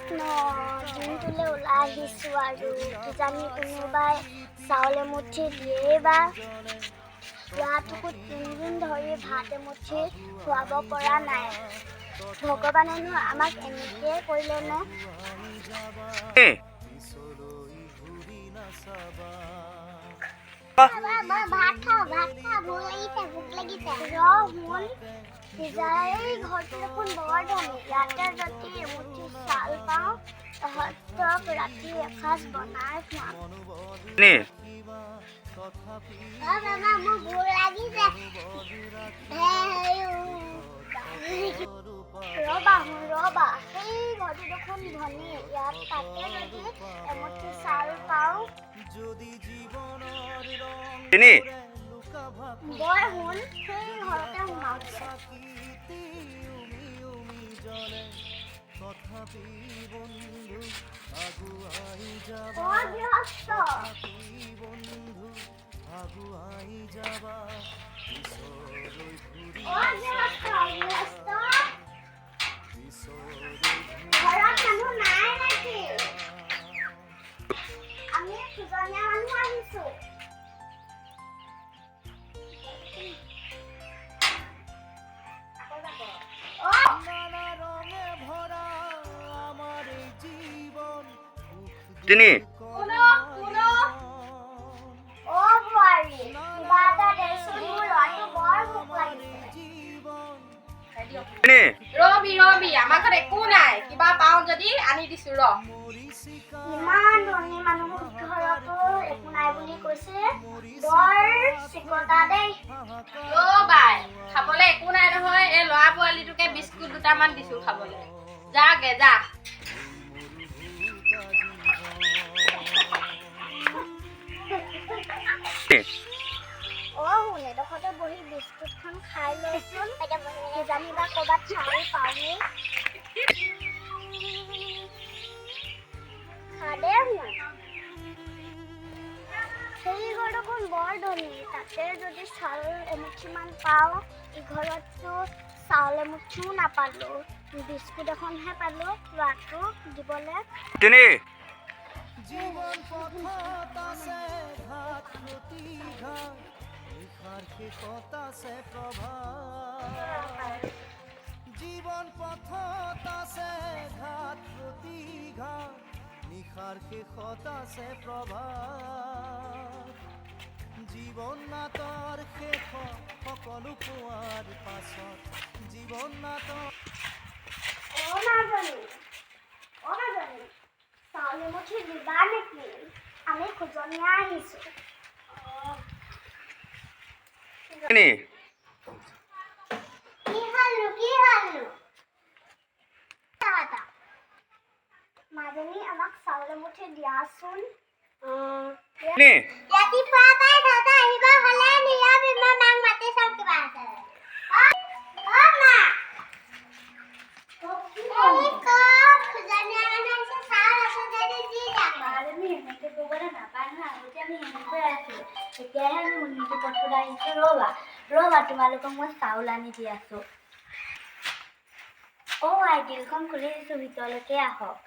দিনটোলৈ ওলাই আহিছোঁ আৰু কিজানি কোনোবাই চাউল এমুঠি দিয়েই বা ল'ৰাটোকো 3 দিন ধৰি ভাত এমুঠি খুৱাব পৰা নাই। ভগৱানেনো আমাক এনেকৈ কৰিলেনে? ভাত খা ভোক লাগিছে শুন সিজাই ঘৰটো দেখোন বৰ ধনী। ইয়াতে যদি এমুঠি চাউল পাওঁ তহঁতক ৰাতি এসাঁজ বনাই খুৱাম। মোৰ ভোক লাগিছে। ৰবা সেই ঘৰটো দেখোন ধনী। ইয়াত তাতে যদি এমুঠি চাউল পাওঁ বই শুন সেই ঘৰতে সোমাও। ঘৰত মানুহ নাই নেকি? আমি দুজনীয়া মানুহ আহিছোঁ। তিনি ৰবি আমাৰ ঘৰত একো নাই। কিবা পাওঁ যদি আনি দিছো ৰ। ইমান ধনী মানুহৰ ঘৰতো একো নাই বুলি কৈছে। বৰ চিকতা দেই। বাই খাবলৈ একো নাই নহয়। এই ল'ৰা পোৱালিটোকে বিস্কুট দুটামান দিছো খাবলৈ। যাগে যা। এডোখৰতে বহি বিস্কুটখন খাই লৈচোন। জানিবা ক'ৰবাত চাউল পাওঁনে? সেই ঘৰ দেখোন বৰ ধনী। তাতে যদি চাউল এমুঠিমান পাওঁ, ইঘৰততো চাউল এমুঠিও নাপালোঁ। বিস্কুট এখনহে পালোঁ ল'ৰাটোক দিবলৈ। জীৱন পথত আছে ঘাট প্ৰতিঘাট, নিশাৰ শেষত আছে প্ৰভাত। জীৱন পথত আছে ঘাট প্ৰতিঘাট, নিশাৰ শেষত আছে প্ৰভাত। জীৱন নাটৰ শেষত সকলো পোৱাৰ পাছত, জীৱন নাটৰ চাউল এমুঠি দিবা নেকি? আমি খুজনীয়া আহিছোঁ। মাজনী আমাক চাউল এমুঠি দিয়াচোন। ৰাতিপুৱা পাই তহঁতে আহিব হ'লে নিলাবি। মই মাক মাতি চাম কিবা আছে। এতিয়াহে আমি উন্নতি পথত আহিছোঁ। ৰবা তোমালোকক মই চাউল আনি দি আছোঁ। আইডিলখন খুলি দিছোঁ, ভিতৰলৈকে আহক।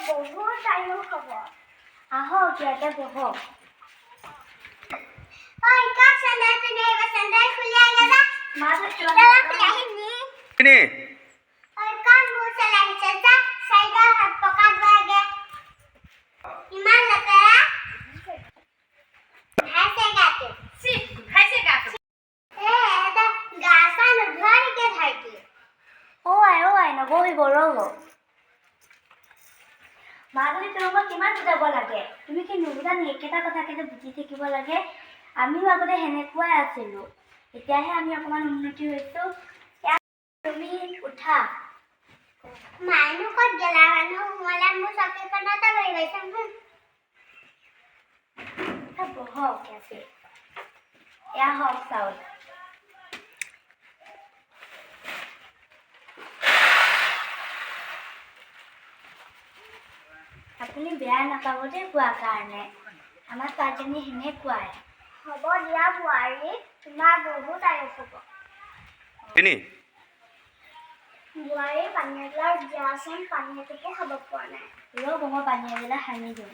বহুত টাইমৰ খবৰ। আহক ইয়াতে বহক। নবহিব ৰ'ব। মাজনী তোমাক কিমান বুজাব লাগে? তুমি কি নুবুজা নি? একেটা কথাকে যে বুজি থাকিব লাগে। আমিও আগতে সেনেকুৱাই আছিলোঁ। এতিয়াহে আমি অকণমান উন্নতি হৈছোঁ। তুমি উঠা। মানুহ ক'ত গেলা? মানুহ সোমালে মোৰ চকীখনতে বহি গৈছে। বহক ইয়াতে। এয়া হওক চাউল। আপুনি বেয়া নাপাব দেই কোৱাৰ কাৰণে। আমাৰ ছোৱালীজনী সেনেকুৱাই। হ'ব দিয়া বোৱাৰী, তোমাৰ বহুত আয়ুস হ'ব। বোৱাৰী পানী এগিলাচ দিয়াচোন, পানী এটোপো খাব পৰা নাই। ৰ'ব মই পানী এগিলাচ সানি দিওঁ।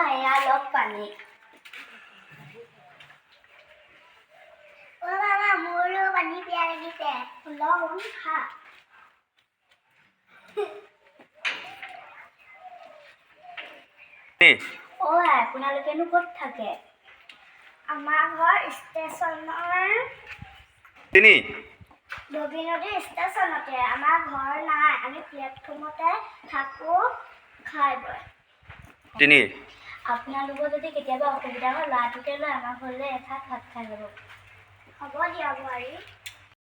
এয়া লওক পানী। বাবা মোৰো পানী পিয়া লাগিছে। লওক খা। আপোনালোকেনো ক'ত থাকে? আমাৰ ঘৰ ষ্টেচনৰ ধবি নদীৰ ষ্টেচনতে। আমাৰ ঘৰ নাই, আমি প্লেটফৰ্মতে থাকোঁ খাই বৈ। আপোনালোকৰ যদি কেতিয়াবা অসুবিধা হয় ল'ৰাটোকে লৈ আমাৰ ঘৰলৈ এসাঁজ ভাত খাই যাব। হ'ব দিয়া বোৱাৰী।